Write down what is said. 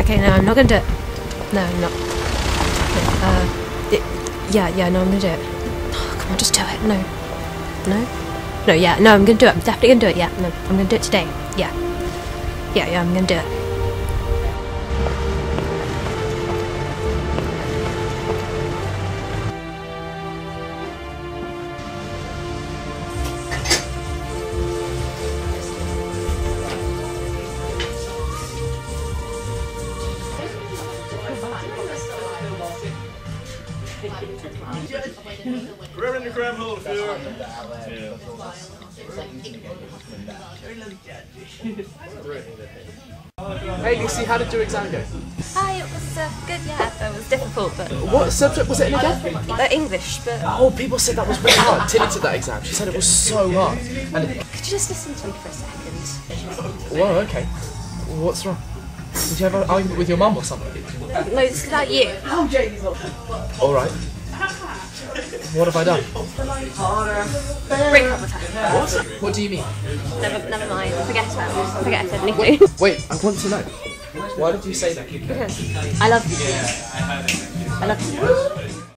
Okay, no, I'm not gonna do it. No, I'm not. Yeah, no, I'm gonna do it. Oh, come on, just do it. No. No, yeah, no, I'm gonna do it. I'm definitely gonna do it, yeah. No, I'm gonna do it today. Yeah, I'm gonna do it. Reverend the Crab Holofield. Hey Lucy, how did your exam go? Hi, it was good, yeah. It was difficult, but... What subject was it in again? English, but... Oh, people said that was really hard. Tilly took that exam. She said it was so hard. And Could you just listen to me for a second? whoa, okay. What's wrong? Did you have an argument with your mum or something? No, this is about you. All right. What have I done? Break up with her. What? What do you mean? Never mind. Forget about it. Forget I said anything. Wait, I want to know. Why did you say that? Because I love you. I love you.